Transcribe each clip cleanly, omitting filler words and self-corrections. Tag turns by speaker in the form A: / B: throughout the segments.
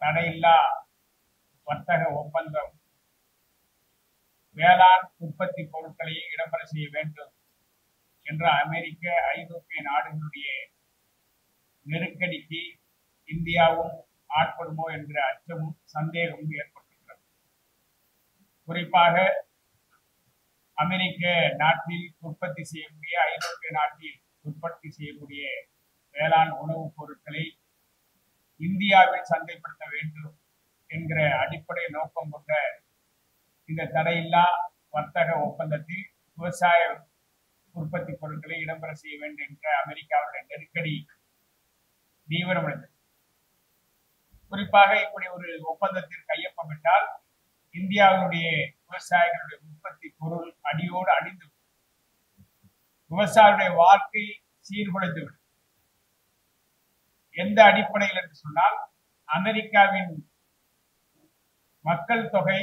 A: தடையில்லா வர்த்தக ஒப்பந்தம் வேளாண் உற்பத்தி பொருட்களை இடம்பெற செய்ய வேண்டும் என்ற அமெரிக்க ஐரோப்பிய நாடுகளுடைய நெருக்கடிக்கு இந்தியாவும் ஆட்படுமோ என்ற அச்சமும் சந்தேகமும் ஏற்பட்டிருக்கிறது. குறிப்பாக அமெரிக்க நாட்டில் உற்பத்தி செய்யக்கூடிய, ஐரோப்பிய நாட்டில் உற்பத்தி செய்யக்கூடிய வேளாண் உணவுப் பொருட்களை இந்தியாவில் சந்தைப்படுத்த வேண்டும் என்கிற அடிப்படை நோக்கம் கொண்ட இந்த தடையில்லா வர்த்தக ஒப்பந்தத்தில் விவசாய உற்பத்தி பொருட்களை இடம்பெற செய்ய வேண்டும் என்ற அமெரிக்காவுடைய நெருக்கடி தீவிரமடைந்தது. குறிப்பாக இப்படி ஒரு ஒப்பந்தத்தில் கையொப்பமிட்டால் இந்தியாவுடைய விவசாயிகளுடைய உற்பத்தி பொருள் அடியோடு அழிந்து விவசாயிகளுடைய வாழ்க்கை சீர்குலைந்துவிடும். எந்த அடிப்படையில் என்று சொன்னால், அமெரிக்காவின் மக்கள் தொகை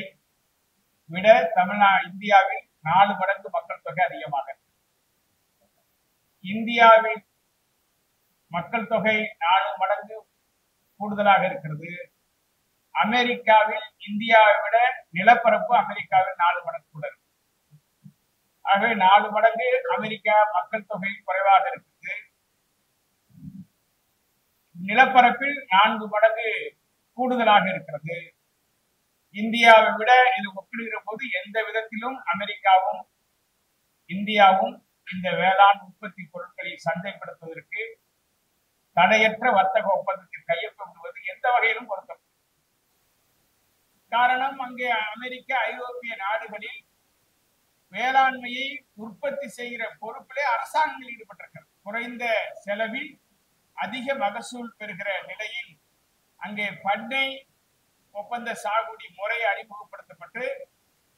A: விட இந்தியாவில் 4 மடங்கு மக்கள் தொகை அதிகமாக, இந்தியாவில் மக்கள் தொகை 4 மடங்கு கூடுதலாக இருக்கிறது. அமெரிக்காவில் இந்தியாவை விட நிலப்பரப்பு அமெரிக்காவில் 4 மடங்கு கூட இருக்கு. ஆகவே 4 மடங்கு அமெரிக்கா மக்கள் தொகை குறைவாக இருக்குது. நிலப்பரப்பில் 4 மடங்கு கூடுதலாக இருக்கிறது. இந்தியாவை விட இது ஒப்பிடுகிற போது எந்த விதத்திலும் அமெரிக்காவும் இந்தியாவும் இந்த வேளாண் உற்பத்தி பொருட்களை சந்தைப்படுத்துவதற்கு தடையற்ற வர்த்தக ஒப்பந்தத்தில் கையொப்பமிடுவது எந்த வகையிலும் பொருத்தம். காரணம், அங்கே அமெரிக்க ஐரோப்பிய நாடுகளில் வேளாண்மையை உற்பத்தி செய்கிற பொறுப்பிலே அரசாங்கங்கள் ஈடுபட்டிருக்கிறது. குறைந்த செலவில் அதிக மகசூல் பெறுகிற நிலையில் அங்கே பண்ணை ஒப்பந்த சாகுபடி முறை அறிமுகப்படுத்தப்பட்டு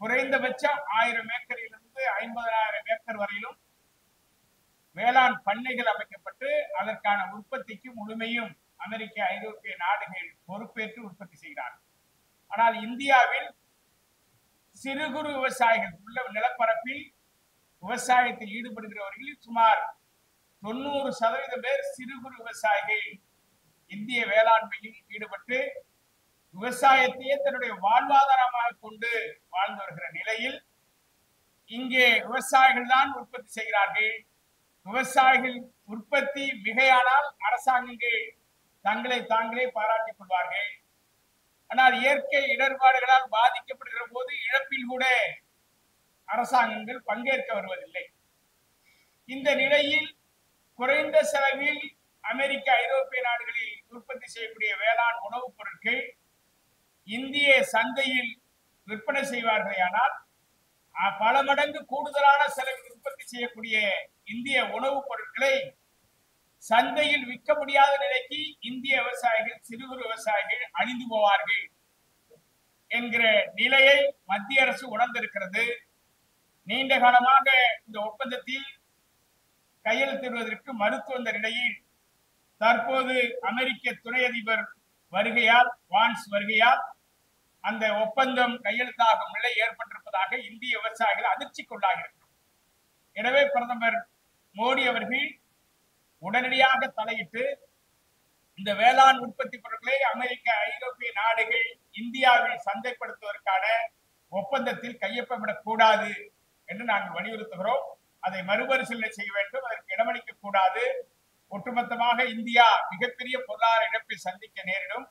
A: குறைந்தபட்சம் 1000 ஏக்கரிலிருந்து 50,000 ஏக்கர் வரையிலும் வேளாண் பண்ணைகள் அமைக்கப்பட்டு அதற்கான உற்பத்திக்கு முழுமையும் அமெரிக்க ஐரோப்பிய நாடுகள் பொறுப்பேற்று உற்பத்தி செய்கிறார்கள். ஆனால் இந்தியாவில் சிறு குறு விவசாயிகள் உள்ள நிலப்பரப்பில் விவசாயத்தில் ஈடுபடுகிறவர்களில் சுமார் 90% பேர் சிறு குறு விவசாயிகள் இந்திய வேளாண்மையில் ஈடுபட்டு விவசாயத்தையே தன்னுடைய வாழ்வாதாரமாக கொண்டு வாழ்ந்து வருகிற நிலையில் இங்கே விவசாயிகள் தான் உற்பத்தி செய்கிறார்கள். விவசாயிகள் உற்பத்தி மிகையானால் அரசாங்கங்கள் தங்களை தாங்களே பாராட்டிக் கொள்வார்கள். ஆனால் இயற்கை இடர்பாடுகளால் பாதிக்கப்படுகிற போது இழப்பில் கூட அரசாங்கங்கள் பங்கேற்க வருவதில்லை. இந்த நிலையில் குறைந்த செலவில் அமெரிக்க ஐரோப்பிய நாடுகளில் உற்பத்தி செய்யக்கூடிய வேளாண் உணவுப் பொருட்கள் இந்திய சந்தையில் விற்பனை செய்வார்களேயானால் பல மடங்கு கூடுதலான செலவில் உற்பத்தி செய்யக்கூடிய இந்திய உணவுப் பொருட்களை சந்தையில் விற்க முடியாத நிலைக்கு இந்திய விவசாயிகள், சிறு குறு விவசாயிகள் அழிந்து போவார்கள் என்கிற நிலையை மத்திய அரசு உணர்ந்திருக்கிறது. நீண்ட காலமாக இந்த ஒப்பந்தத்தில் கையெழுத்திடுவதற்கு மறுத்து வந்த நிலையில் தற்போது அமெரிக்க துணை அதிபர் வருகையால், வான்ஸ் வருகையால் அந்த ஒப்பந்தம் கையெழுத்தாகும் நிலை ஏற்பட்டிருப்பதாக இந்திய விவசாயிகள் அதிர்ச்சிக்குள்ளாகிறார்கள். எனவே பிரதமர் மோடி அவர்கள் உடனடியாக தலையிட்டு இந்த வேளாண் உற்பத்தி பொருட்களை அமெரிக்க ஐரோப்பிய நாடுகள் இந்தியாவில் சந்தைப்படுத்துவதற்கான ஒப்பந்தத்தில் கையொப்பமிடக் கூடாது என்று நாங்கள் வலியுறுத்துகிறோம். அதை மறுபரிசீலனை செய்ய வேண்டும், அதற்கு இடமளிக்க கூடாது. ஒட்டுமொத்தமாக இந்தியா மிகப்பெரிய பொருளாதார இழப்பை சந்திக்க நேரிடும்.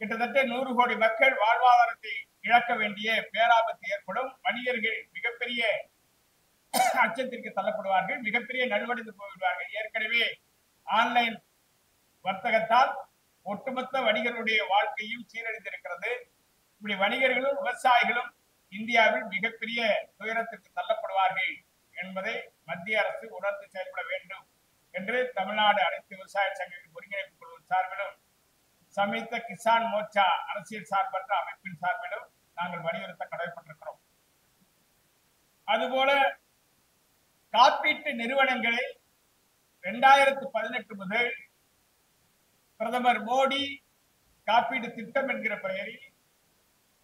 A: கிட்டத்தட்ட 100 கோடி மக்கள் வாழ்வாதாரத்தை இழக்க வேண்டிய பேராபத்து ஏற்படும். வணிகர்கள் மிகப்பெரிய அச்சத்திற்கு தள்ளப்படுவார்கள், மிகப்பெரிய நலிவடைந்து போய்விடுவார்கள். ஏற்கனவே ஆன்லைன் வர்த்தகத்தால் ஒட்டுமொத்த வணிகர்களுடைய வாழ்க்கையும் சீரழிந்திருக்கிறது. இப்படி வணிகர்களும் விவசாயிகளும் இந்தியாவில் மிகப்பெரிய துயரத்திற்கு தள்ளப்படுவார்கள் என்பதை மத்திய அரசு உணர்ந்து செயல்பட வேண்டும் என்று தமிழ்நாடு அனைத்து விவசாய சங்கங்களின் ஒருங்கிணைப்பு குழு சார்பிலும், சமைத்த கிசான் மோர்ச்சா அரசியல் சார்பற்ற அமைப்பின் சார்பிலும் நாங்கள் வலியுறுத்த கடமைப்பட்டிருக்கிறோம். அதுபோல காப்பீட்டு நிறுவனங்களை 2018 முதல் பிரதமர் மோடி காப்பீடு திட்டம் என்கிற பெயரில்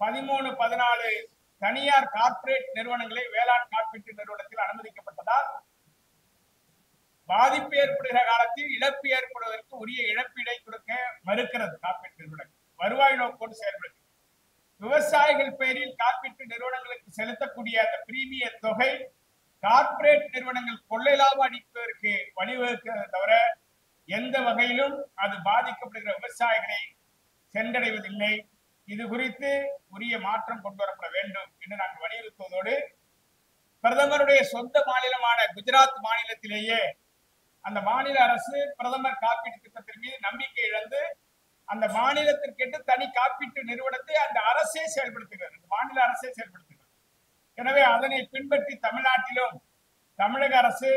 A: 13-14 தனியார் கார்ப்பரேட் நிறுவனங்களை வேளாண் காப்பீட்டு நிறுவனத்தில் அனுமதிக்கப்பட்டதால் பாதிப்பு ஏற்படுகிற காலத்தில் இழப்பு ஏற்படுவதற்கு உரிய இழப்பீடை கொடுக்க மறுக்கிறது காப்பீட்டு நிறுவனம். வருவாய் நோக்கோடு செயல்படுகிறது. விவசாயிகள் பெயரில் காப்பீட்டு நிறுவனங்களுக்கு செலுத்தக்கூடிய அந்த பிரீமியர் தொகை கார்ப்பரேட் நிறுவனங்கள் கொள்ளை லாபம் அடிப்பதற்கு வழிவகுக்கிறத தவிர எந்த வகையிலும் அது பாதிக்கப்படுகிற விவசாயிகளை சென்றடைவதில்லை. இது குறித்து உரிய மாற்றம் கொண்டு வரப்பட வேண்டும் என்று நாங்கள் வலியுறுத்துவதோடு, பிரதமருடைய சொந்த மாநிலமான குஜராத் மாநிலத்திலேயே அந்த மாநில அரசு பிரதமர் காப்பீட்டு திட்டத்தின் மீது நம்பிக்கை இழந்து அந்த மாநிலத்திற்கென்று தனி காப்பீட்டு நிறுவனத்தை அந்த அரசே செயல்படுத்துகிறது, மாநில அரசே செயல்படுத்துகிறது. எனவே அதனை பின்பற்றி தமிழ்நாட்டிலும் தமிழக அரசு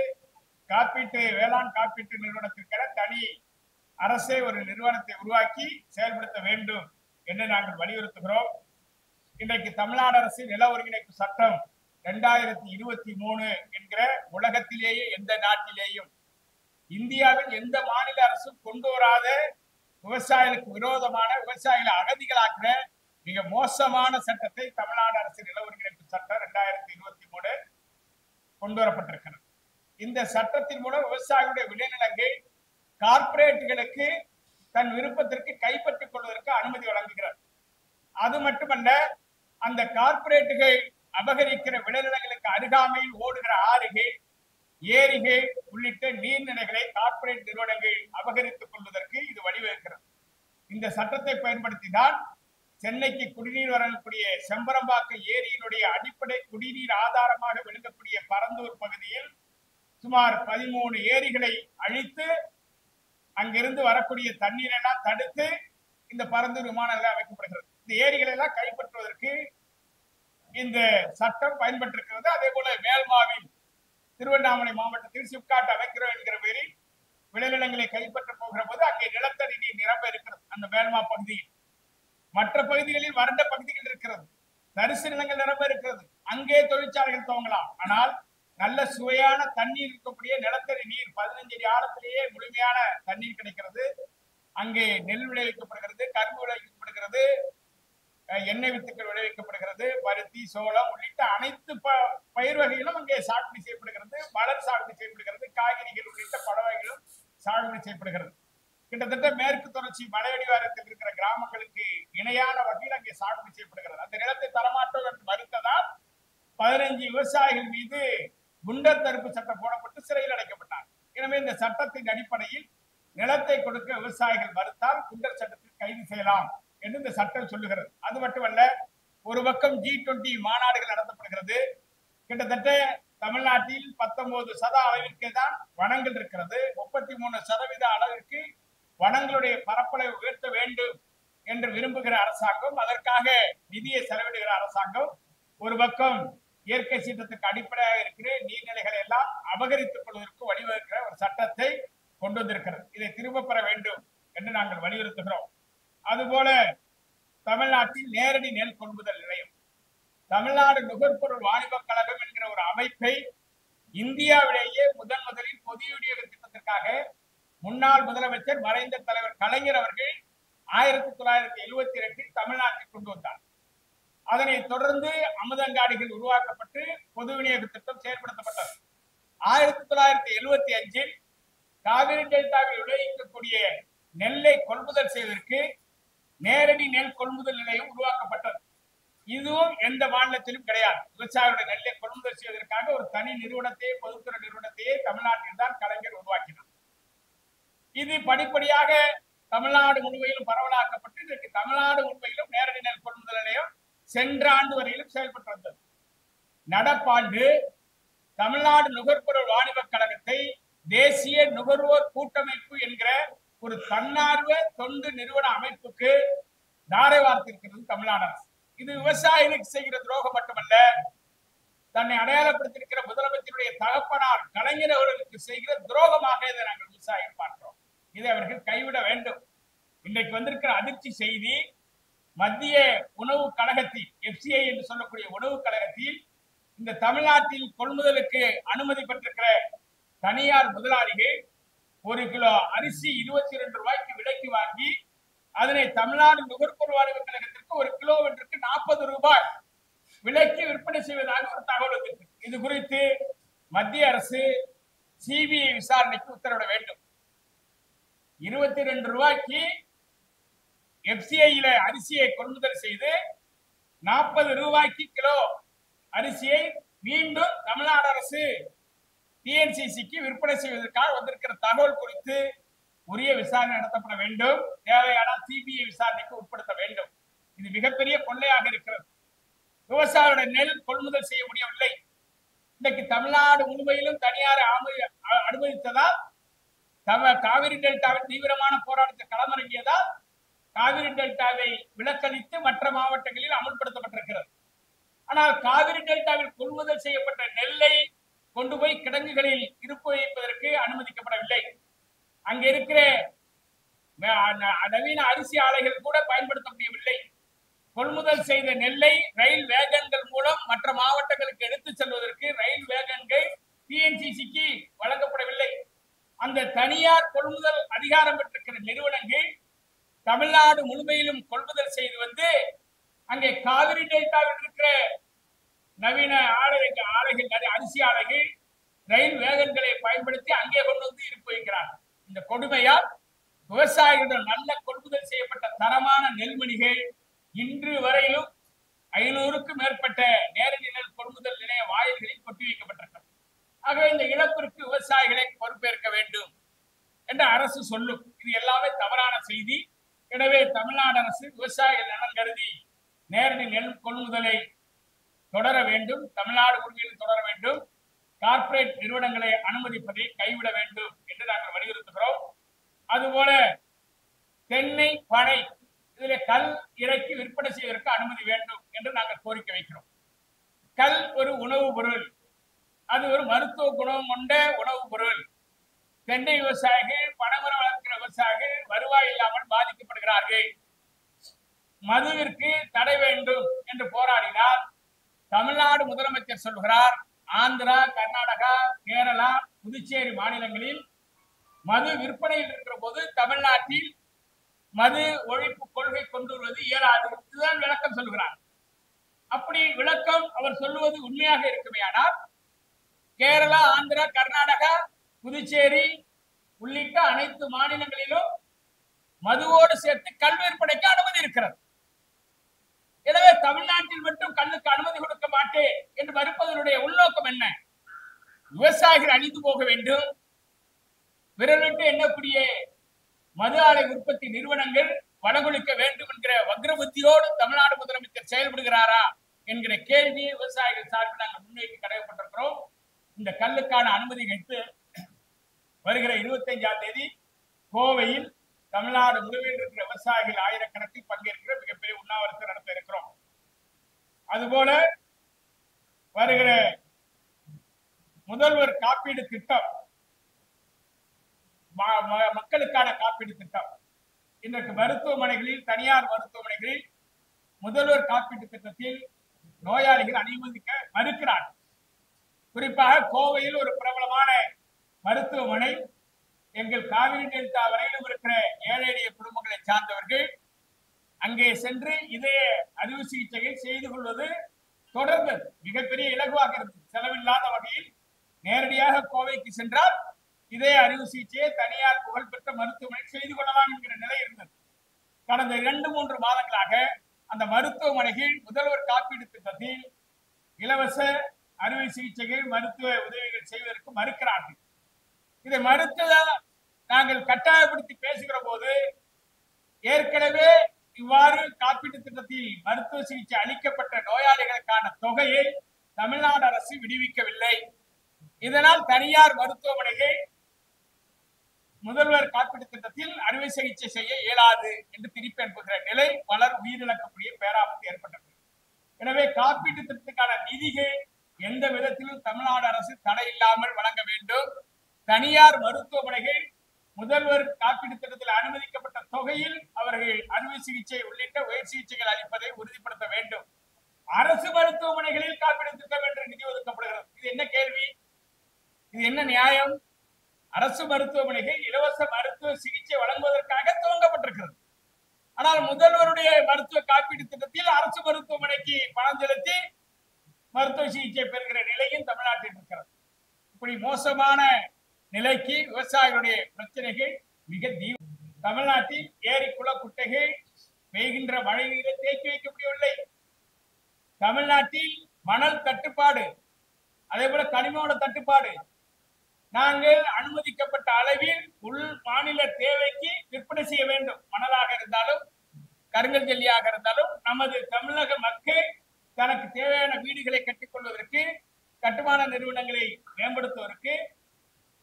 A: வேளாண் காப்பீட்டு நிறுவனத்திற்கென தனி அரசே ஒரு நிறுவனத்தை உருவாக்கி செயல்படுத்த வேண்டும் என்று நாங்கள் வலியுறுத்துகிறோம். இன்றைக்கு தமிழ்நாடு அரசு நில ஒருங்கிணைப்பு சட்டம் 2023 என்கிற உலகத்திலேயே எந்த நாட்டிலேயும் இந்தியாவில் எந்த மாநில அரசும் கொண்டு வராத விவசாயிகளுக்கு விரோதமான விவசாயிகளை அகதிகளாக்குற மிக மோசமான சட்டத்தை தமிழ்நாடு அரசு நில ஒருங்கிணைப்பு சட்டம் 2023 கொண்டு வரப்பட்டிருக்கிறது. இந்த சட்டத்தின் மூலம் விவசாயிகளுடைய விளைநிலங்கள் கார்ப்பரேட்டுகளுக்கு தன் விருப்பத்திற்கு கைப்பற்றிக் கொள்வதற்கு அனுமதி வழங்குகிறார். அது மட்டுமல்ல, அந்த கார்ப்பரேட்டுகள் அபகரிக்கிற விளைநிலங்களுக்கு அருகாமையில் ஓடுகிற ஆறுகள், ஏரிகள் உள்ளிட்ட நீர்நிலைகளை கார்ப்பரேட் நிறுவனங்கள் அபகரித்துக் கொள்வதற்கு இது வழிவகுக்கிறது. இந்த சட்டத்தை பயன்படுத்தினால் சென்னைக்கு குடிநீர் வழங்கக்கூடிய செம்பரம்பாக்க ஏரியினுடைய அடிப்படை குடிநீர் ஆதாரமாக விளங்கக்கூடிய பரந்தூர் பகுதியில் சுமார் 13 ஏரிகளை அழித்து அங்கிருந்து வரக்கூடிய தண்ணீரை எல்லாம் தடுத்து இந்த பரந்தூர் விமான நிலையம் அமைக்கப்படுகிறது. இந்த ஏரிகளை எல்லாம் கைப்பற்றுவதற்கு இந்த சட்டம் பயன்பட்டிருக்கிறது. அதே போல மேல்மாவில் திருவண்ணாமலை மாவட்டத்தில் சிப்காட் அமைக்கிறோம் என்கிற பேரில் விளைநிலங்களை கைப்பற்ற போகிற போது அங்கே நிலத்தடி நீர் நிரம்ப இருக்கிறது. அந்த மேல்மா பகுதியில் மற்ற பகுதிகளில் வறண்ட பகுதிகள் இருக்கிறது, தரிசு நிலங்கள் நிரம்ப இருக்கிறது. அங்கே தொழிற்சாலைகள் துவங்கலாம். ஆனால் நல்ல சுவையான தண்ணீர் இருக்கக்கூடிய நிலத்தடி நீர் 15 அடி ஆழத்திலேயே முழுமையான தண்ணீர் கிடைக்கிறது. அங்கே நெல் விளைவிக்கப்படுகிறது, கரும்பு விளைவிக்கப்படுகிறது, எண்ணெய் வித்துக்கள் விளைவிக்கப்படுகிறது, பருத்தி, சோளம் உள்ளிட்ட அனைத்து பயிர் வகைகளும் அங்கே சாகுபடி செய்யப்படுகிறது. மலர் சாகுபடி செய்யப்படுகிறது, காய்கறிகள் உள்ளிட்ட பழ வகைகளும் சாகுபடி செய்யப்படுகிறது. கிட்டத்தட்ட மேற்கு தொடர்ச்சி மலையடிவாரத்தில் இருக்கிற கிராமங்களுக்கு இணையான வகையில் அங்கே சாகுபடி செய்யப்படுகிறது. அந்த நிலத்தை தரமாற்றோம் என்று மறுத்ததால் 15 விவசாயிகள் மீது குண்டர் தடுப்பு சட்டம் போடப்பட்டு சிறையில் அடைக்கப்பட்டார். எனவே இந்த சட்டத்தின் அடிப்படையில் நிலத்தை கொடுக்க விவசாயிகள் மறுத்தால் குண்டர் சட்டத்தில் கைது செய்யலாம் என்று இந்த சட்டம் சொல்லுகிறது. அது மட்டுமல்ல, ஒரு பக்கம் G20 மாநாடுகள் நடத்தப்படுகிறது. கிட்டத்தட்ட தமிழ்நாட்டில் 19% அளவிற்கு தான் வனங்கள் இருக்கிறது. 33% அளவிற்கு வனங்களுடைய பரப்பளவை உயர்த்த வேண்டும் என்று விரும்புகிற அரசாங்கம், அதற்காக நிதியை செலவிடுகிற அரசாங்கம் ஒரு பக்கம் இயற்கை சீற்றத்துக்கு அடிப்படையாக இருக்கிற நீர்நிலைகளை எல்லாம் அபகரித்துக் கொள்வதற்கு வழிவகுக்கிற ஒரு சட்டத்தை கொண்டு வந்திருக்கிறது. இதை திரும்ப பெற வேண்டும் என்று நாங்கள் வலியுறுத்துகிறோம். அதுபோல தமிழ்நாட்டில் நேரடி நெல் கொள்முதல் நிலையம், தமிழ்நாடு நுகர்பொருள் வாணிப கழகம் என்கிற ஒரு அமைப்பை இந்தியாவிலேயே முதலில் பொது விநியோக திட்டத்திற்காக முன்னாள் முதலமைச்சர் மறைந்த தலைவர் கலைஞர் அவர்கள் 1972 தமிழ்நாட்டில் கொண்டு வந்தார். அதனைத் தொடர்ந்து அமுதங்காடிகள் உருவாக்கப்பட்டு பொது விநியோக திட்டம் செயல்படுத்தப்பட்டது. 1975 காவிரி டெல்டாவில் விளைவிக்கக்கூடிய நெல்லை கொள்முதல் செய்வதற்கு நேரடி நெல் கொள்முதல் நிலையம் உருவாக்கப்பட்டது. இதுவும் எந்த மாநிலத்திலும் கிடையாது. விவசாயிகளுடைய நெல்லை கொள்முதல் செய்வதற்காக ஒரு தனி நிறுவனத்தையே, பொதுத்துறை நிறுவனத்தையே தமிழ்நாட்டில் தான் கலைஞர் உருவாக்கினார். இது படிப்படியாக தமிழ்நாடு முழுமையிலும் பரவலாக்கப்பட்டு இன்றைக்கு தமிழ்நாடு முழுமையிலும் நேரடி நெல் கொள்முதல் நிலையம் சென்ற ஆண்டு வரையிலும் செயல்பட்டு வந்தது. நடப்பாண்டு தமிழ்நாடு நுகர்பொருள் வாணிப கழகத்தை தேசிய நுகர்வோர் கூட்டமைப்பு என்கிற ஒரு தன்னார்வ தொண்டு நிறுவன அமைப்புக்கு தாரை வார்த்திருக்கிறது தமிழ்நாடு அரசு. இது விவசாயிகளுக்கு செய்கிற துரோகம் மட்டுமல்ல, தன்னை அடையாளப்படுத்தியிருக்கிற முதலமைச்சருடைய தகப்பனார் கலைஞர் அவர்களுக்கு செய்கிற துரோகமாக இதை நாங்கள் விவசாயிகள் பார்க்கிறோம். இதை அவர்கள் கைவிட வேண்டும். இன்றைக்கு வந்திருக்கிற அதிர்ச்சி செய்தி, மத்திய உணவு கழகத்தில் FCI என்று சொல்லக்கூடிய உணவு கழகத்தில் இந்த தமிழ்நாட்டில் கொள்முதலுக்கு அனுமதி பெற்றிருக்கிற தனியார் முதலாளிகள் 1 கிலோ அரிசி 22 ரூபாய்க்கு விலைக்கு வாங்கி அதனை தமிழ்நாடு நுகர்பொருள் வாணிப கழகத்திற்கு 1 கிலோமீட்டருக்கு 40 ரூபாய் விலைக்கு விற்பனை செய்வதாக ஒரு தகவல் வந்திருக்கு. இது குறித்து மத்திய அரசு CBI விசாரணைக்கு உத்தரவிட வேண்டும். 22 ரூபாய்க்கு FCIல அரிசியை கொள்முதல் செய்து 40 ரூபாய்க்கு கிலோ அரிசியை மீண்டும் தமிழ்நாடு அரசு TNCCக்கு விற்பனை செய்வதற்காக வந்திருக்கிற தகவல் குறித்து உரிய விசாரணை நடத்தப்பட வேண்டும். தேவையான CBI விசாரணைக்கு உட்படுத்த வேண்டும். இது மிகப்பெரிய கொள்ளையாக இருக்கிறது. விவசாயியோட நெல் கொள்முதல் செய்ய முடியவில்லை. இன்றைக்கு தமிழ்நாடு முழுமையிலும் தனியார் அனுமதித்ததால் காவிரி டெல்டாவில் தீவிரமான போராட்டத்தை களமிறங்கியதால் காவிரி டெல்டாவை விலக்களித்து மற்ற மாவட்டங்களில் அமல்படுத்தப்பட்டிருக்கிறது. ஆனால் காவிரி டெல்டாவில் கொள்முதல் செய்யப்பட்ட நெல்லை கொண்டு போய் கிடங்குகளில் இருப்பு வைப்பதற்கு அனுமதிக்கப்படவில்லை. அங்க இருக்கிற நவீன அரிசி ஆலைகள் கூட பயன்படுத்த முடியவில்லை. கொள்முதல் செய்த நெல்லை ரயில் வேகன்கள் மூலம் மற்ற மாவட்டங்களுக்கு எடுத்துச் செல்வதற்கு ரயில் வேகன்கள் TNCCக்கு வழங்கப்படவில்லை. அந்த தனியார் கொள்முதல் அதிகாரம் பெற்றிருக்கிற நிறுவனங்கள் தமிழ்நாடு முழுமையிலும் கொள்முதல் செய்து வந்து அங்கே காவிரி டெல்டாவில் இருக்கிற நவீன ஆலைகள் அரிசி ஆலைகள் ரயில் வேகன்களை பயன்படுத்தி அங்கே கொண்டு வந்து இருப்பு வைக்கிறார். இந்த கொடுமையால் விவசாயிகளிடம் நல்ல கொள்முதல் செய்யப்பட்ட தரமான நெல்மணிகள் இன்று வரையிலும் 500க்கும் மேற்பட்ட நேரடி நெல் கொள்முதல் நிலைய வாயில்களில் கொட்டி வைக்கப்பட்டிருக்கிறது. ஆகவே இந்த இழப்பிற்கு விவசாயிகளை பொறுப்பேற்க வேண்டும் என்று அரசு சொல்லும். இது எல்லாமே தவறான செய்தி. எனவே தமிழ்நாடு அரசு விவசாயிகள் நலன் கருதி நேரடி நெல் கொள்முதலை தொடர வேண்டும், தமிழ்நாடு முழுமையில் தொடர வேண்டும், கார்ப்பரேட் நிறுவனங்களை அனுமதிப்பதை கைவிட வேண்டும் என்று நாங்கள் வலியுறுத்துகிறோம். அதுபோல தென்னை, பனை இதில் கல் இறக்கி விற்பனை செய்வதற்கு அனுமதி வேண்டும் என்று நாங்கள் கோரிக்கை வைக்கிறோம். கல் ஒரு உணவுப் பொருள், அது ஒரு மருத்துவ குணம் கொண்ட உணவுப் பொருள். தென்னை விவசாயிகள், பனைமரம் வளர்க்கிற விவசாயிகள் வருவாய் இல்லாமல் பாதிக்கப்படுகிறார்கள். மதுவிற்கு தடை வேண்டும் என்று போராடினார். தமிழ்நாடு முதலமைச்சர் சொல்கிறார், ஆந்திரா, கர்நாடகா, கேரளா, புதுச்சேரி மாநிலங்களில் மது விற்பனையில் இருக்கிற போது தமிழ்நாட்டில் மது ஒழிப்பு கொள்கை கொண்டு வருவது இயலாது. இதுதான் விளக்கம் சொல்கிறார். அப்படி விளக்கம் அவர் சொல்லுவது உண்மையாக இருக்குமே ஆனால் கேரளா, ஆந்திரா, கர்நாடகா, புதுச்சேரி உள்ளிட்ட அனைத்து மாநிலங்களிலும் மதுவோடு சேர்த்து கல் விற்பனைக்கு அனுமதி இருக்கிறது. எனவே தமிழ்நாட்டில் மட்டும் கல்லுக்கு அனுமதி கொடுக்க மாட்டேன் என்று மறுப்பதனுடைய உள்நோக்கம் என்ன? விவசாயிகள் அழிந்து போக வேண்டும், விரலிட்டு எண்ணக்கூடிய மது ஆலை உற்பத்தி நிறுவனங்கள் வடகொடுக்க வேண்டும் என்கிற வக்ரபுத்தியோடு தமிழ்நாடு முதலமைச்சர் செயல்படுகிறாரா என்கிற கேள்வியை விவசாயிகள் சார்பில் நாங்கள் முன்வைக்க கடமைப்பட்டிருக்கிறோம். இந்த கல்லுக்கான அனுமதி கேட்டு வருகிற 25ஆம் தேதி கோவையில் தமிழ்நாடு முழுவதும் இருக்கிற விவசாயிகள் ஆயிரக்கணக்கில் பங்கேற்கிற மிகப்பெரிய உண்ணாவிரத்தை நடத்த இருக்கிறோம். அதுபோல வருகிற முதல்வர் காப்பீடு திட்டம், மக்களுக்கான காப்பீடு திட்டம், இன்றைக்கு மருத்துவமனைகளில், தனியார் மருத்துவமனைகளில் முதல்வர் காப்பீட்டு திட்டத்தில் நோயாளிகள் அனுமதிக்க மறுக்கிறார்கள். குறிப்பாக கோவையில் ஒரு பிரபலமான மருத்துவமனை, எங்கள் காவிரி டெல்டா வரையிலும் இருக்கிற ஏழை எளிய குடும்பங்களை சார்ந்தவர்கள் அங்கே சென்று இதய அறுவை சிகிச்சைகள் செய்து கொள்வது தொடர்ந்தது. மிகப்பெரிய இலகுவாக இருந்தது. செலவில்லாத வகையில் நேரடியாக கோவைக்கு சென்றால் இதய அறுவை சிகிச்சையை தனியார் புகழ்பெற்ற மருத்துவமனை செய்து கொள்ளலாம் என்கிற நிலை இருந்தது. கடந்த 2-3 மாதங்களாக அந்த மருத்துவமனைகள் முதல்வர் காப்பீடு திட்டத்தில் இலவச அறுவை சிகிச்சைகள், மருத்துவ உதவிகள் செய்வதற்கு மறுக்கிறார்கள். இதை மறுத்ததால் நாங்கள் கட்டாயப்படுத்தி பேசுகிற போது ஏற்கனவே இவ்வாறு காப்பீட்டு திட்டத்தில் மருத்துவ சிகிச்சை அளிக்கப்பட்ட நோயாளிகளுக்கான தொகையை தமிழ்நாடு அரசு விடுவிக்கவில்லை. இதனால் தனியார் மருத்துவமனைகள் முதல்வர் காப்பீட்டு திட்டத்தில் அறுவை சிகிச்சை செய்ய இயலாது என்று திருப்பி அனுப்புகிற நிலை பலர் உயிரிழக்கக்கூடிய பேராபத்து ஏற்பட்டது. எனவே காப்பீட்டு திட்டத்துக்கான நிதிகள் எந்த விதத்திலும் தமிழ்நாடு அரசு தடை இல்லாமல் வழங்க வேண்டும். தனியார் மருத்துவமனைகள் முதல்வர் காப்பீடு திட்டத்தில் அனுமதிக்கப்பட்ட தொகையில் அவர்கள் அறுவை சிகிச்சை உள்ளிட்ட உயர் சிகிச்சைகள் அளிப்பதை உறுதிப்படுத்த வேண்டும். அரசு மருத்துவமனைகளில் காப்பீடு திட்டம் என்று நிதி ஒதுக்கப்படுகிறது. இது என்ன கேள்வி? இது என்ன நியாயம்? அரசு மருத்துவமனைகள் இலவச மருத்துவ சிகிச்சை வழங்குவதற்காக துவங்கப்பட்டிருக்கிறது. ஆனால் முதல்வருடைய மருத்துவ காப்பீடு திட்டத்தில் அரசு மருத்துவமனைக்கு பணம் செலுத்தி மருத்துவ சிகிச்சை பெறுகிற நிலையும் தமிழ்நாட்டில் இருக்கிறது. இப்படி மோசமான நிலைக்கு விவசாயிகளுடைய பிரச்சனைகள் மிக தமிழ்நாட்டில் ஏரி, குள, குட்டைகள் பெய்கின்ற மழை நீரை தேக்கி வைக்க முடியவில்லை. தமிழ்நாட்டில் மணல் தட்டுப்பாடு, அதே போல கனிமவள தட்டுப்பாடு. நாங்கள் அனுமதிக்கப்பட்ட அளவில் உள் மாநில தேவைக்கு விற்பனை செய்ய வேண்டும். மணலாக இருந்தாலும் கருங்கல் ஜல்லியாக இருந்தாலும் நமது தமிழக மக்கள் தனக்கு தேவையான வீடுகளை கட்டிக்கொள்வதற்கு, கட்டுமான நிறுவனங்களை மேம்படுத்துவதற்கு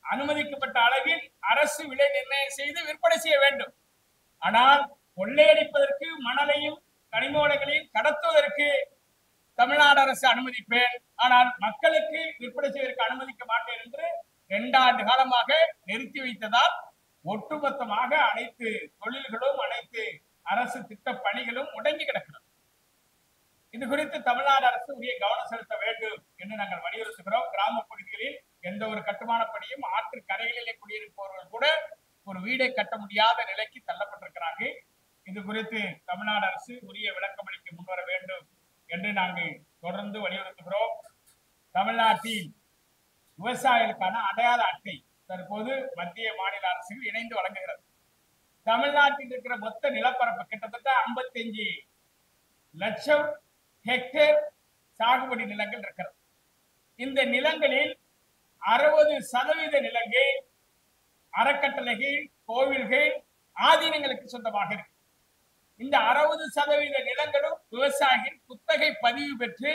A: அனுமதிக்கப்பட்ட அளவில் அரசு விலை நிர்ணயம் செய்து விற்பனை செய்ய வேண்டும். ஆனால் கொள்ளையடிப்பதற்கு, மணலையும் கனிம வளங்களையும் கடத்துவதற்கு தமிழ்நாடு அரசு அனுமதிப்பேன், ஆனால் மக்களுக்கு விற்பனை செய்வதற்கு அனுமதிக்க மாட்டேன் என்று 2 ஆண்டு காலமாக நிறுத்தி வைத்ததால் ஒட்டுமொத்தமாக அனைத்து தொழில்களும், அனைத்து அரசு திட்ட பணிகளும் முடங்கி கிடக்கிறது. இது குறித்து தமிழ்நாடு அரசு உரிய கவனம் செலுத்த வேண்டும் என்று நாங்கள் வலியுறுத்துகிறோம். கிராம பகுதிகளில் எந்த ஒரு கட்டுமான பணியும், ஆற்று கரைகளிலே குடியிருப்பவர்கள் கூட ஒரு வீடை கட்ட முடியாத நிலைக்கு தள்ளப்பட்டிருக்கிறார்கள். இது குறித்து தமிழ்நாடு அரசு உரிய விளக்கம் அளிக்க முன்வர வேண்டும் என்று நாங்கள் தொடர்ந்து வலியுறுத்துகிறோம். தமிழ்நாட்டில் விவசாயிகளுக்கான அடையாள அட்டை தற்போது மத்திய மாநில அரசுகள் இணைந்து வழங்குகிறது. தமிழ்நாட்டில் இருக்கிற மொத்த நிலப்பரப்பு கிட்டத்தட்ட 55 லட்சம் ஹெக்டேர் சாகுபடி நிலங்கள் இருக்கிறது. இந்த நிலங்களில் 60% நிலங்கள் அறக்கட்டளைகள், கோவில்கள், ஆதீனங்களுக்கு சொந்தமாக இருக்கு. இந்த 60% நிலங்களும் விவசாயிகள் குத்தகை பதிவு பெற்று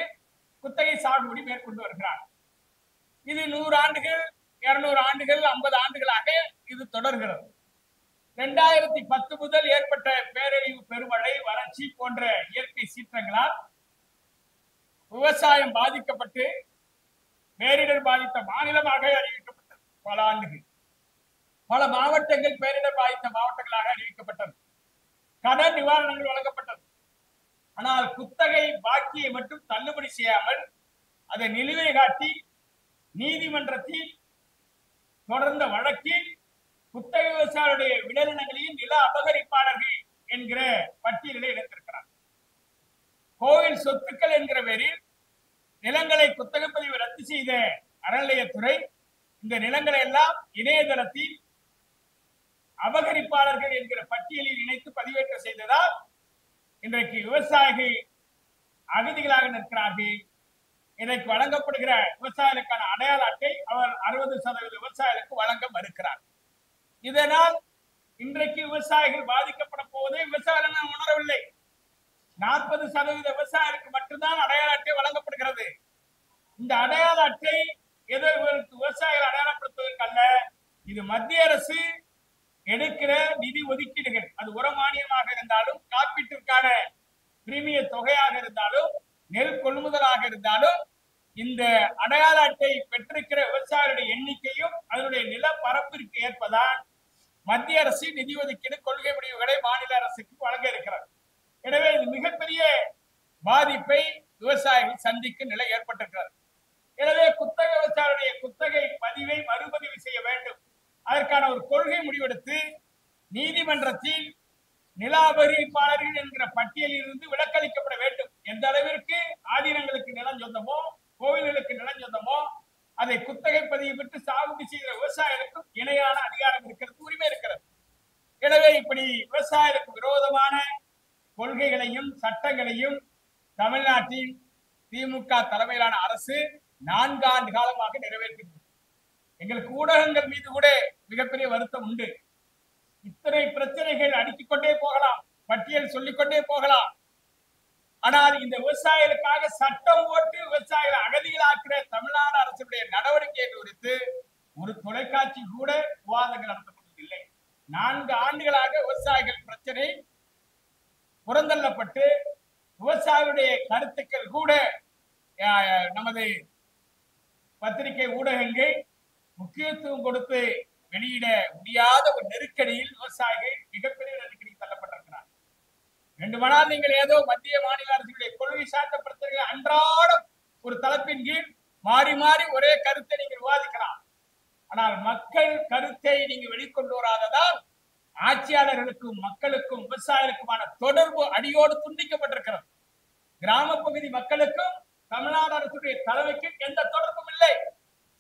A: குத்தகை சாகுபடி மேற்கொண்டு வருகிறார். இது 100 ஆண்டுகள், 200 ஆண்டுகள், 50 ஆண்டுகளாக இது தொடர்கிறது. 2010 முதல் ஏற்பட்ட பேரழிவு, பெருமழை, வறட்சி போன்ற இயற்கை சீற்றங்களால் விவசாயம் பாதிக்கப்பட்டு பேரிடர் பாதித்த மாநிலமாக அறிவிக்கப்பட்டது. பல ஆண்டுகள், பல மாவட்டங்கள் பேரிடர் பாதித்த மாவட்டங்களாக அறிவிக்கப்பட்டது. கடன் நிவாரணங்கள் வழங்கப்பட்டது. ஆனால் குத்தகை பாக்கியை மட்டும் தள்ளுபடி செய்யாமல் அதை நிலுவை காட்டி நீதிமன்றத்தில் தொடர்ந்த வழக்கில் குத்தகை விவசாயிகளுடைய விளைநிலங்களையும் நில அபகரிப்பாளர்கள் என்கிற பட்டியலை எடுத்திருக்கிறார். கோவில் சொத்துக்கள் என்கிற பேரில் நிலங்களை குத்தகை பதிவு ரத்து செய்த அறநிலையத்துறை இந்த நிலங்களை எல்லாம் இணையதளத்தில் அபகரிப்பாளர்கள் என்கிற பட்டியலில் இணைத்து பதிவேற்றம் செய்ததால் இன்றைக்கு விவசாயிகள் அகதிகளாக நிற்கிறார்கள். இதற்கு வழங்கப்படுகிற விவசாயிகளுக்கான அடையாள அட்டை அவர் 60% விவசாயிகளுக்கு வழங்க மறுக்கிறார். இதனால் இன்றைக்கு விவசாயிகள் பாதிக்கப்பட போவதை விவசாயிகள் உணரவில்லை. 40% விவசாயிகளுக்கு மட்டும்தான் அடையாள அட்டை வழங்கப்படுகிறது. இந்த அடையாள அட்டை ஏதோ இவருக்கு விவசாயிகள் அடையாளப்படுத்துவதற்கு அல்ல. இது மத்திய அரசு எடுக்கிற நிதி ஒதுக்கீடுகள், அது உரமானியமாக இருந்தாலும், காப்பீட்டிற்கான பிரீமிய தொகையாக இருந்தாலும், நெல் கொள்முதலாக இருந்தாலும், இந்த அடையாள அட்டை பெற்றிருக்கிற விவசாயிகளுடைய எண்ணிக்கையும் அதனுடைய நிலப்பரப்பிற்கு ஏற்பதான் மத்திய அரசு நிதி ஒதுக்கீடு கொள்கை முடிவுகளை மாநில அரசுக்கு வழங்க இருக்கிறது. எனவே இது மிகப்பெரிய பாதிப்பை விவசாயிகள் சந்திக்கும் நிலை ஏற்பட்டிருக்கிறது. எனவே குத்தகை விவசாயிகளுடைய குத்தகை பதிவை மறுபதிவு செய்ய வேண்டும். அதற்கான ஒரு கொள்கை முடிவெடுத்து நீதிமன்றத்தில் நில அபகரிப்பாளர்கள் என்கிற பட்டியலில் இருந்து விலக்களிக்கப்பட வேண்டும். எந்த அளவிற்கு ஆதீனங்களுக்கு நிலம் சொந்தமோ, கோவில்களுக்கு நிலம் சொந்தமோ, அதை குத்தகை பதிவு பெற்று சாகுபடி செய்கிற விவசாயிகளுக்கும் இணையான அதிகாரம் இருக்கிறது, உரிமை இருக்கிறது. எனவே இப்படி விவசாயிகளுக்கு விரோதமான கொள்கைகளையும் சட்டங்களையும் தமிழ்நாட்டில் திமுக தலைமையிலான அரசு 4 ஆண்டு காலமாக நிறைவேற்றுகிறது. எங்களுக்கு ஊடகங்கள் மீது கூட மிகப்பெரிய வருத்தம் உண்டு. இத்தனை பிரச்சனைகள் அடுக்கிக் கொண்டே போகலாம், பட்டியல் சொல்லிக்கொண்டே போகலாம். ஆனால் இந்த விவசாயிகளுக்காக சட்டம் போட்டு விவசாயிகளை அகதிகளாக்குற தமிழ்நாடு அரசுடைய நடவடிக்கை குறித்து ஒரு தொலைக்காட்சி கூட விவாதங்கள் நடத்தப்பட்டதில்லை. 4 ஆண்டுகளாக விவசாயிகள் பிரச்சனை புறந்தள்ளப்பட்டு விவசாயிகளுடைய கருத்துக்கள் கூட நமது பத்திரிகை ஊடகங்கள் முக்கியத்துவம் கொடுத்து வெளியிட முடியாத ஒரு நெருக்கடியில் விவசாயிகள் மிகப்பெரிய நெருக்கடிக்கு தள்ளப்பட்டிருக்கிறார். வேண்டுமானால் நீங்கள் ஏதோ மத்திய மாநில அரசுடைய கொள்கை சார்ந்த பிரச்சனைகள் அன்றாடம் ஒரு தலைப்பின் கீழ் மாறி மாறி ஒரே கருத்தை நீங்கள் விவாதிக்கலாம். ஆனால் மக்கள் கருத்தை நீங்க வெளிக்கொண்டு வராததால் ஆட்சியாளர்களுக்கும் மக்களுக்கும் விவசாயிகளுக்குமான தொடர்பு அடியோடு துண்டிக்கப்பட்டிருக்கிறது. கிராம பகுதி மக்களுக்கும் தமிழ்நாடு அரசுடைய தலைமைக்கும் எந்த தொடர்பும் இல்லை,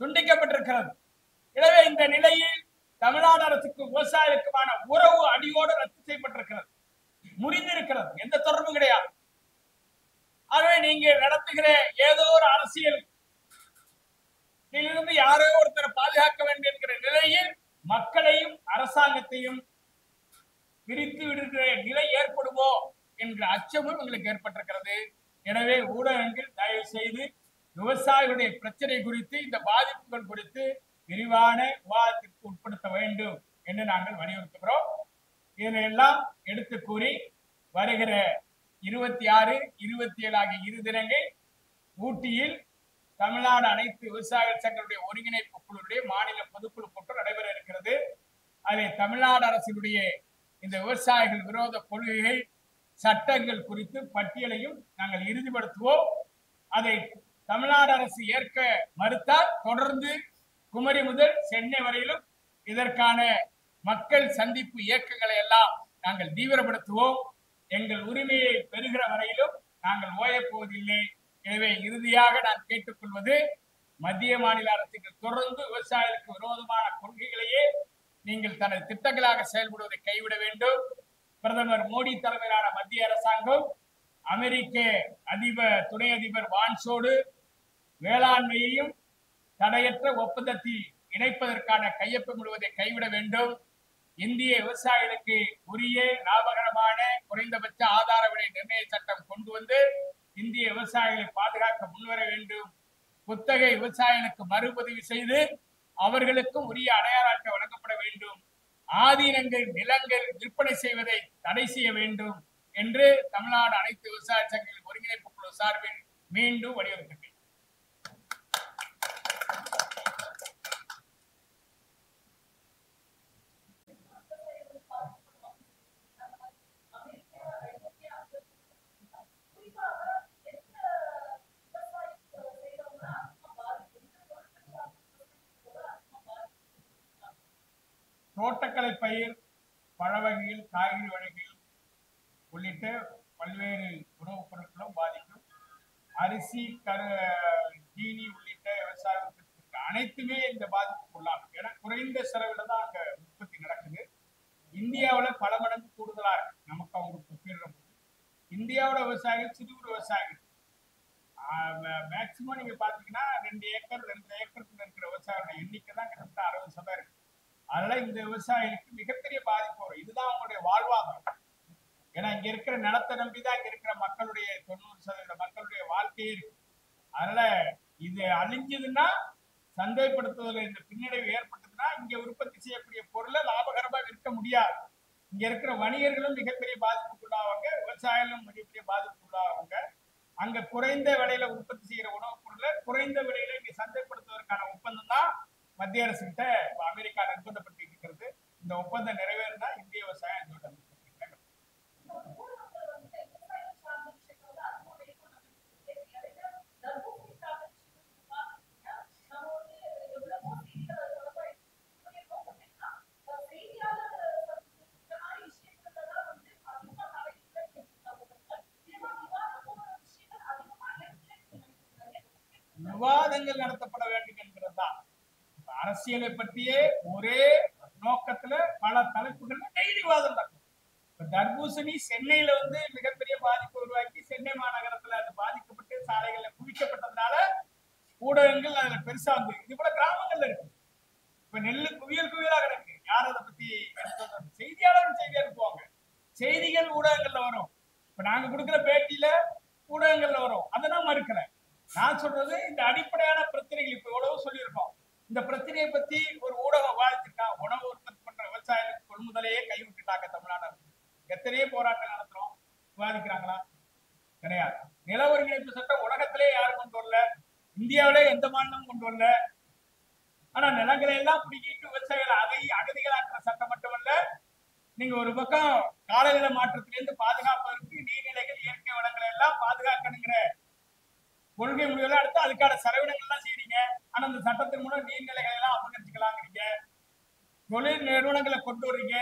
A: துண்டிக்கப்பட்டிருக்கிறது. எனவே இந்த நிலையில் தமிழ்நாடு அரசுக்கும் விவசாயிகளுக்குமான உறவு அடியோடு ரத்து செய்யப்பட்டிருக்கிறது. முறிந்திருக்கிறது, எந்த தொடர்பும் கிடையாது. ஆகவே நீங்க நடத்துகிற ஏதோ ஒரு அரசியல் இதிலிருந்து யாரோ ஒருத்தரை பாதுகாக்க வேண்டும் என்கிற நிலையில் மக்களையும் அரசாங்கத்தையும் பிரித்து விடுகிற நிலை ஏற்படுமோ என்கிற அச்சமும் எங்களுக்கு ஏற்பட்டிருக்கிறது. எனவே ஊடகங்கள் தயவு செய்து விவசாயிகளுடைய பிரச்சனை குறித்து, இந்த பாதிப்புகள் குறித்து விரிவான விவாதத்திற்கு உட்படுத்த வேண்டும் என்று நாங்கள் வலியுறுத்துகிறோம். இதனையெல்லாம் எடுத்து கூறி வருகிற 26, 27 ஆகிய 2 தினங்கள் ஊட்டியில் தமிழ்நாடு அனைத்து விவசாய சங்கங்களுடைய ஒருங்கிணைப்பு குழுவுடைய மாநில பொதுக்குழு கூட்டம் நடைபெற இருக்கிறது. அதில் தமிழ்நாடு அரசினுடைய இந்த விவசாயிகள் விரோத கொள்கைகள், சட்டங்கள் குறித்து பட்டியலையும் நாங்கள் இறுதிப்படுத்துவோம். அதை தமிழ்நாடு அரசு ஏற்க மறுத்தால் தொடர்ந்து குமரி முதல் சென்னை வரையிலும் இதற்கான மக்கள் சந்திப்பு இயக்கங்களை எல்லாம் நாங்கள் தீவிரப்படுத்துவோம். எங்கள் உரிமையை பெறுகிற வரையிலும் நாங்கள் ஓயப்போவதில்லை. எனவே இறுதியாக நான் கேட்டுக்கொள்வது, மத்திய மாநில அரசுகள் தொடர்ந்து விவசாயிகளுக்கு விரோதமான கொள்கைகளையே நீங்கள் தனது திட்டங்களாக செயல்படுவதை கைவிட வேண்டும். பிரதமர் மோடி தலைமையிலான மத்திய அரசாங்கம் அமெரிக்க துணை அதிபர் வான்ஸோடு வேளாண்மையையும் தடையற்ற ஒப்பந்தத்தில் இணைப்பதற்கான கையொப்பமிடுவதை கைவிட வேண்டும். இந்திய விவசாயிகளுக்கு உரிய லாபகரமான குறைந்தபட்ச ஆதார விலை நிர்ணய சட்டம் கொண்டு வந்து இந்திய விவசாயிகளை பாதுகாக்க முன்வர வேண்டும். குத்தகை விவசாயிகளுக்கு மறுபதிவு செய்து அவர்களுக்கும் உரிய அடையாள அட்டை வழங்கப்பட வேண்டும். ஆதீனங்கள் நிலங்கள் விற்பனை செய்வதை தடை செய்ய வேண்டும் என்று தமிழ்நாடு அனைத்து விவசாய சங்கங்களின் ஒருங்கிணைப்பு குழு சார்பில் மீண்டும் வலியுறுத்துகிறேன். தோட்டக்கலை பயிர், பழ வகைகள், காய்கறி வகைகள் உள்ளிட்ட பல்வேறு உணவுப் பொருட்களும் பாதிக்கும். அரிசி, ஜீனி உள்ளிட்ட விவசாய உற்பத்தி அனைத்துமே இந்த பாதிப்புக்கு உள்ளாகும். ஏன்னா குறைந்த செலவில் தான் அங்க உற்பத்தி நடக்குது. இந்தியாவில் பல மடங்கு கூடுதலா இருக்கு. நமக்கு அவங்க ஒப்பிடுற போது இந்தியாவோட விவசாயிகள் சிறு விவசாயிகள் மேக்சிமம் நீங்க பாத்தீங்கன்னா 2 ஏக்கர் 2 ஏக்கருக்குள்ள இருக்கிற விவசாயியோட எண்ணிக்கை தான் கிட்டத்தட்ட 60% இருக்கு. அதனால இந்த விவசாயிகளுக்கு மிகப்பெரிய பாதிப்பு வரும். இதுதான் அவங்களுடைய வாழ்வாதாரம். ஏன்னா இங்க இருக்கிற நிலத்தை நம்பிதான் இங்க இருக்கிற மக்களுடைய 90% மக்களுடைய வாழ்க்கையே இருக்கு. அதனால இது அழிஞ்சதுன்னா, சந்தைப்படுத்துவதில் இந்த பின்னடைவு ஏற்பட்டதுன்னா, இங்க உற்பத்தி செய்யக்கூடிய பொருளை லாபகரமா விற்க முடியாது. இங்க இருக்கிற வணிகர்களும் மிகப்பெரிய பாதிப்புக்குள்ளாவாங்க, விவசாயிகளும் மிகப்பெரிய பாதிப்புக்குள்ளாவாங்க. அங்க குறைந்த விலையில உற்பத்தி செய்யற உணவுப் பொருளை குறைந்த விலையில இங்க சந்தைப்படுத்துவதற்கான ஒப்பந்தம் தான் மத்திய அரசு கிட்ட அமெரிக்கா நிர்பந்தப்பட்டு இருக்கிறது. இந்த ஒப்பந்தம் நிறைவேறினா இந்திய விவசாயம் இதோட விவாதங்கள் நடத்தப்பட வேண்டும் என்கிறது தான். அரசியலை பற்றியே ஒரே நோக்கத்துல பல தலைப்புகள்ல டெய்லி விவாதம் நடக்கும். தர்பூசணி சென்னையில மிகப்பெரிய பாதிப்பு உருவாக்கி சென்னை மாநகரத்துல அது பாதிக்கப்பட்டு சாலைகள்ல குவிக்கப்பட்டதுனால ஊடகங்கள் அதுல பெருசா இது போல கிராமங்கள்ல இருக்கு. இப்ப நெல்லு குவியல் குவியலா கிடக்கு. யார் அதை பத்தி செய்தியாளர்கள் செய்தி அனுப்புவாங்க. செய்திகள் ஊடகங்கள்ல வரும். இப்ப நாங்க கொடுக்கிற பேட்டியில ஊடகங்கள்ல வரும். அதை நான் மறுக்கல. நான் சொல்றது இந்த அடிப்படையான பிரச்சனைகள் இப்ப எவ்வளவு சொல்லியிருக்கோம். இந்த பிரச்சனையை பத்தி ஒரு ஊடகம் விவாதிச்சிருக்கா? உணவு உற்பத்தி பண்ற விவசாயிகளுக்கு கொள்முதலையே கைவிட்டுட்டாங்க தமிழ்நாடு அரசு. எத்தனையோ போராட்டம் நடத்துறோம், விவாதிக்கிறாங்களா? கிடையாது. நில ஒருங்கிணைப்பு சட்டம் உலகத்திலே யாரும் கொண்டு வரல, இந்தியாவிலே எந்த மாநிலமும் கொண்டு வரல. ஆனா நிலங்களை எல்லாம் பிடிக்கிட்டு விவசாயிகள் அகதிகளாக்குற சட்டம் மட்டுமல்ல, நீங்க ஒரு பக்கம் காலநில மாற்றத்திலிருந்து பாதுகாப்பதற்கு நீர்நிலைகள் இயற்கை வளங்களை எல்லாம் பாதுகாக்கணுங்கிற கொள்கை முடிவுகளை அடுத்து அதுக்கான செலவினங்கள் எல்லாம் செய்றீங்க. ஆனா அந்த சட்டத்தின் மூலம் நீர்நிலைகளை எல்லாம் அபகரிச்சுக்கலாங்கிறீங்க. தொழில் நிறுவனங்களை கொண்டு வர்றீங்க,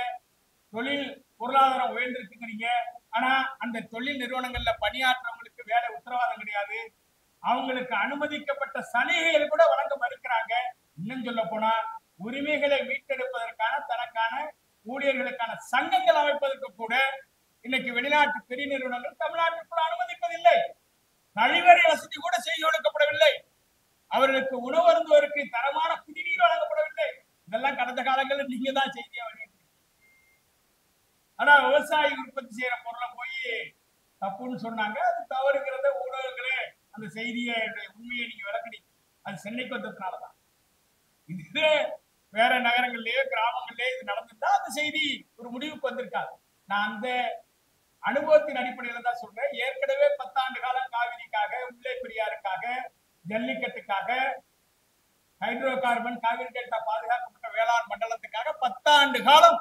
A: தொழில் பொருளாதாரம் உயர்ந்திருக்குங்கிறீங்க. ஆனா அந்த தொழில் நிறுவனங்கள்ல பணியாற்றவங்களுக்கு வேலை உத்தரவாதம் கிடையாது. அவங்களுக்கு அனுமதிக்கப்பட்ட சலுகைகள் கூட வழங்க மறுக்கிறாங்க. இன்னும் சொல்ல போனா உரிமைகளை மீட்டெடுப்பதற்கான தனக்கான ஊழியர்களுக்கான சங்கங்கள் அமைப்பதற்கு கூட இன்னைக்கு வெளிநாட்டு பெரிய நிறுவனங்கள் தமிழ்நாட்டிற்குள் அனுமதிப்பதில்லை. கழிவறை வசதி கூட செய்து கொடுக்கப்படவில்லை. அவர்களுக்கு உணவு அருந்துவதற்கு தரமான குடிநீர் வழங்கப்படவில்லை. இதெல்லாம் கடந்த காலங்களில் நீங்க தான் செய்தியா வெளியிட்டு. ஆனா விவசாயி உற்பத்தி செய்யற பொருளை போய் தப்புன்னு சொன்னாங்க. அது தவறுங்கிறத ஊடகங்களே அந்த செய்தியை உண்மையை நீங்க விளக்கணி. அது சென்னைக்கு வந்ததுனாலதான். இது வேற நகரங்கள்லயோ கிராமங்கள்லயோ இது நடந்துட்டா அந்த செய்தி ஒரு முடிவுக்கு வந்திருக்காது. நான் அந்த அனுபவத்தின் அடிப்படையில தான் சொல்றேன். ஏற்கனவே 10 ஆண்டு காலம் காவிரிக்காக, முல்லை பெரியாருக்காக, ஜல்லிக்கட்டுக்காக, ஹைட்ரோ கார்பன், காவிரி டெல்டா பாதுகாக்கப்பட்ட வேளாண் மண்டலத்துக்காக 10 ஆண்டு காலம்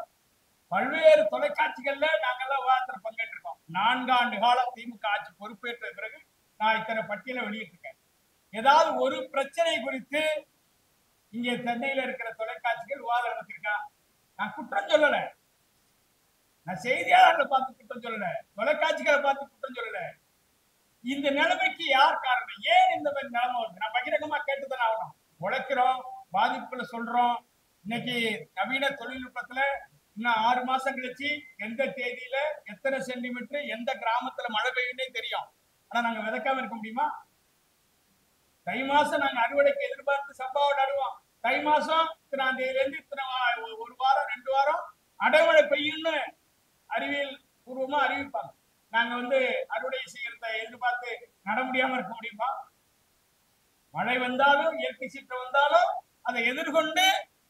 A: பல்வேறு தொலைக்காட்சிகள்ல நாங்கெல்லாம் விவாதத்தில் பங்கேற்றிருக்கோம். 4 ஆண்டு காலம் திமுக ஆட்சி பொறுப்பேற்ற பிறகு நான் இத்தனை பட்டியலை வெளியிட்டிருக்கேன். ஏதாவது ஒரு பிரச்சனை குறித்து இங்கே சென்னையில இருக்கிற தொலைக்காட்சிகள் விவாதம் நடத்திருக்கா? நான் குற்றம் சொல்லல. நான் செய்தியாளர்களை பார்த்து குற்றம் சொல்லல, தொலைக்காட்சிகளை பார்த்து குற்றம் சொல்லல. இந்த நிலைமைக்கு யார் காரணம்? ஏன் இந்த மாதிரி நிலைமை வருது? நான் பகிரங்கமா கேட்டுதானே ஆகணும். உழைக்கிறோம், பாதிப்புல சொல்றோம். இன்னைக்கு நவீன தொழில்நுட்பத்துல இன்னும் 6 மாசம் கழிச்சு எந்த தேதியில எத்தனை சென்டிமீட்டர் எந்த கிராமத்துல மழை பெய்யும்னே தெரியும். ஆனா நாங்க விதைக்காம இருக்க முடியுமா? தை மாசம் நாங்க அறுவடைக்கு எதிர்பார்த்து சம்பாவை நடுவோம். தை மாசம் இத்தனாம் தேதியில இருந்து இத்தனை ஒரு வாரம் 2 வாரம் அடைமழை பெய்யும்னு அறிவியல் பூர்வமா அறிவிப்பாங்க. நாங்க அறுவடை செய்யறத எதிர்பார்த்து நட முடியாம இருக்க முடியுமா? மழை வந்தாலும் இயற்கை சீற்றம் வந்தாலும் அதை எதிர்கொண்டு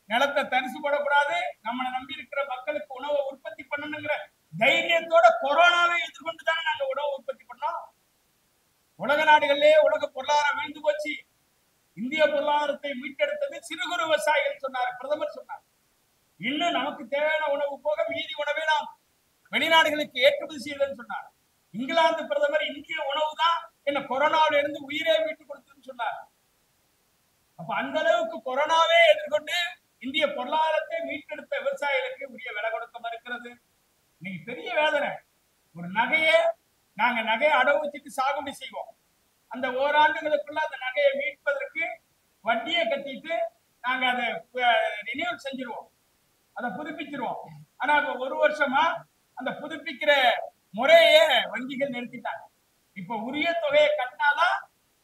A: நிலத்தை தரிசு போடக்கூடாது. நம்மளை நம்பி இருக்கிற மக்களுக்கு உணவை உற்பத்தி பண்ணணுங்கிற தைரியத்தோட கொரோனாவை எதிர்கொண்டு தானே நாங்க உணவை உற்பத்தி பண்ணோம். உலக நாடுகளிலேயே உலக பொருளாதாரம் வீழ்ந்து போச்சு. இந்திய பொருளாதாரத்தை மீட்டெடுத்தது சிறு குறு விவசாயிகள் சொன்னார், பிரதமர் சொன்னார். இன்னும் நமக்கு தேவையான உணவு போக மீதி உணவை நாம் வெளிநாடுகளுக்கு ஏற்றுமதி செய்ததுன்னு சொன்னார். இங்கிலாந்து பிரதமர் இந்திய உணவு தான் என்ன கொரோனாவில இருந்து உயிரை மீட்டுக் கொடுத்ததுன்னு சொன்னார். அப்ப அந்த அளவுக்கு கொரோனாவே எதிர்கொண்டு இந்திய பொருளாதாரத்தை மீட்டெடுத்த விவசாயிகளுக்கு உரிய விலை கொடுக்க மறுக்கிறது. இன்னைக்கு பெரிய வேதனை. ஒரு நகையை அடவு வச்சுட்டு சாகுபடி செய்வோம். அந்த ஓராண்டுகளுக்குள்ள அந்த நகையை மீட்பதற்கு வட்டியை கட்டிட்டு நாங்க அதை ரினியூவல் செஞ்சிருவோம், அதை புதுப்பிச்சிருவோம். ஆனா இப்ப 1 வருஷமா அந்த புதுப்பிக்கிற முறைய வங்கிகள் நிறுத்திட்டாங்க. இப்ப உரிய தொகையை கட்டினாதான்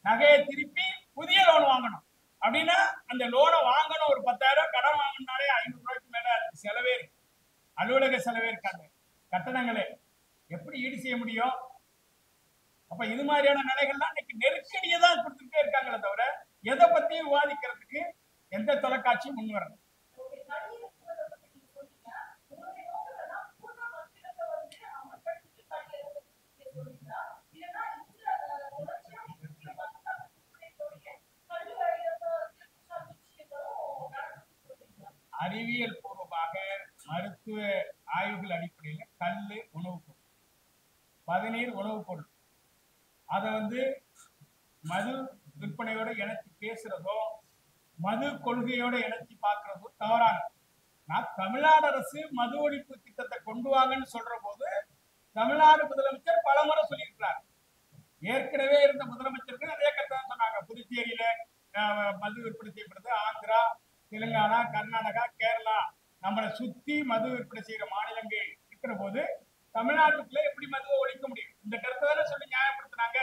A: நகையை திருப்பி புதிய லோன் வாங்கணும். அப்படின்னா அந்த லோனை வாங்கணும். ஒரு 10,000 கடன் வாங்கினாலே 500 ரூபாய்க்கு மேல செலவே இருக்கு. அலுவலக செலவே இருக்காங்க, கட்டணங்களே எப்படி ஈடு செய்ய முடியும்? அப்ப இது மாதிரியான நிலைகள்லாம் இன்னைக்கு நெருக்கடியை தான் கொடுத்துட்டே இருக்காங்களே தவிர எதை பத்தியும் விவாதிக்கிறதுக்கு எந்த தொலைக்காட்சியும் முன் வரணும். அறிவியல் பூர்வமாக மருத்துவ ஆய்வுகள் அடிப்படையில் கல்லு உணவுப் பொருள், பதநீர் உணவுப் பொருள், அதை மது விற்பனையோட இணைச்சி பேசுறதோ மது கொள்கையோட இணைச்சி பார்க்கறதோ தவறான. நான் தமிழ்நாடு அரசு மது ஒழிப்பு திட்டத்தை கொண்டு வாங்கன்னு சொல்ற போது தமிழ்நாடு முதலமைச்சர் பல முறை சொல்லியிருக்கிறார். ஏற்கனவே இருந்த முதலமைச்சர்கள் அதே கருத்தை சொன்னாங்க. புதுச்சேரியில மது விற்பனை செய்யப்படுது, ஆந்திரா, தெலுங்கானா, கர்நாடகா, கேரளா நம்மளை சுத்தி மது விற்பனை செய்யற மாநிலங்கள் இருக்கிற போது தமிழ்நாட்டுக்குள்ள எப்படி மதுவை ஒழிக்க முடியும்? இந்த கருத்தை தானே சொல்லி நியாயப்படுத்தினாங்க.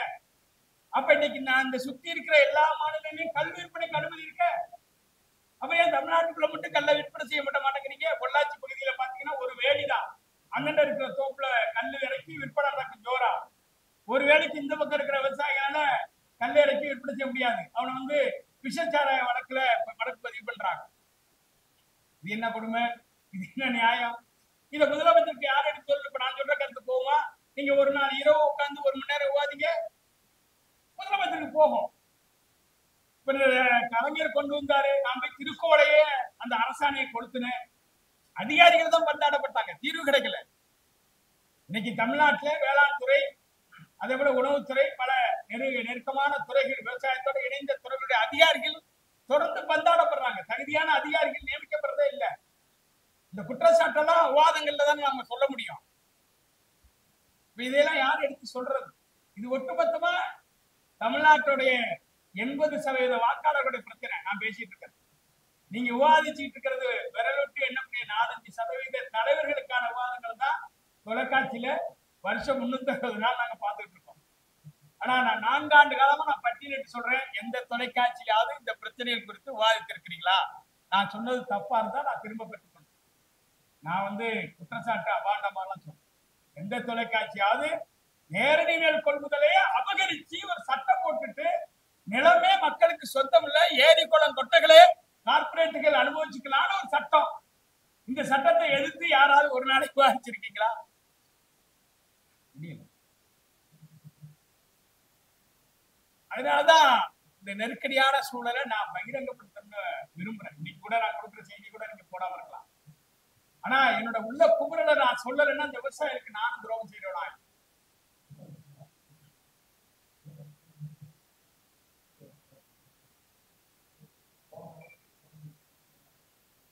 A: அப்ப இன்னைக்கு நான் இந்த சுத்தி இருக்கிற எல்லா மாநிலங்களையும் கல் விற்பனைக்கு அனுமதி இருக்க, அப்ப ஏன் தமிழ்நாட்டுக்குள்ள மட்டும் கல்ல விற்பனை செய்ய மாட்டேங்கிறீங்க? பொள்ளாச்சி பகுதியில பாத்தீங்கன்னா ஒரு வேலிதான், அண்ணன் இருக்கிற தோப்புல கல்லு இறக்கி விற்பனை நடக்கும் ஜோரா. ஒரு வேலைக்கு இந்த பக்கம் இருக்கிற விவசாயிகளால கல்லு இறக்கி விற்பனை செய்ய முடியாது. அவனை விஷச்சாராய வழக்கு பதிவு பண்றாங்க. இது என்ன கொடுமை? இது என்ன நியாயம்? இத முதலமைச்சருக்கு யார் எடுத்து சொல்லு? இப்ப நான் சொல்ற கருத்து போகுமா? நீங்க ஒரு நாள் இரவு உட்கார்ந்து 1 மணி நேரம் விவாதிங்க, முதலமைச்சருக்கு போகும். இப்ப கலைஞர் கொண்டு வந்தாரு, நான் போய் திருக்கோளையே அந்த அரசாணையை கொடுத்துனேன். அதிகாரிகள் தான் பந்தாடப்பட்டாங்க, தீர்வு கிடைக்கல. இன்னைக்கு தமிழ்நாட்டில வேளாண் துறை, அதே போல உணவுத்துறை, பல நெருக்கமான துறைகள், விவசாயத்தோட இணைந்த துறைகளுடைய அதிகாரிகள் தொடர்ந்து பந்தாடப்படுறாங்க. தகுதியான அதிகாரிகள் நியமிக்கப்படுறதே இல்லை. இந்த குற்றச்சாட்டெல்லாம் விவாதங்கள்ல தான் நம்ம சொல்ல முடியும். இதையெல்லாம் யார் எடுத்து சொல்றது? இது ஒட்டுமொத்தமா தமிழ்நாட்டுடைய 80% வாக்காளர்களுடைய பிரச்சனை. நான் பேசிட்டு இருக்கேன், நீங்க விவாதிச்சுட்டு இருக்கிறது விரலொட்டி எண்ணக்கூடிய 4-5% தலைவர்களுக்கான விவாதங்கள் தான் தொலைக்காட்சியில வருஷம் 360 நாள் நாங்க பார்த்துட்டு இருக்கோம். ஆனா நான் 4 ஆண்டு காலமா நான் பட்டியலிட்டு சொல்றேன், எந்த தொலைக்காட்சியாவது இந்த பிரச்சனைகள் குறித்து விவாதித்திருக்கிறீங்களா? நான் சொன்னது தப்பா இருந்தா நான் திரும்ப பெற்றுக்கொள்றேன். நான் குற்றச்சாட்டு அபாண்டமாலாம் சொல்றேன். எந்த தொலைக்காட்சியாவது நேரடி நெல் கொள்முதலையே அபகரிச்சு ஒரு சட்டம் போட்டுட்டு நிலமே மக்களுக்கு சொந்தம் இல்ல, ஏரி குளம் கொட்டைகளே கார்பரேட்டுகள் அனுபவிச்சுக்கலாம்னு ஒரு சட்டம். இந்த சட்டத்தை எதிர்த்து யாராவது ஒரு நாளைக்கு விவாதிச்சிருக்கீங்களா? அதனாலதான் இந்த நெருக்கடியான சூழலை நான் பகிரங்கப்படுத்த விரும்புறேன். இன்னைக்கு கூட நான் கொடுக்குற செய்தி கூட நீங்க போடாம இருக்கலாம். ஆனா என்னோட உள்ள குமுறலை நான் சொல்லலைன்னா இந்த விவசாயிகளுக்கு நானும் துரோகம் செய்யறவனா.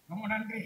A: ரொம்ப நன்றி.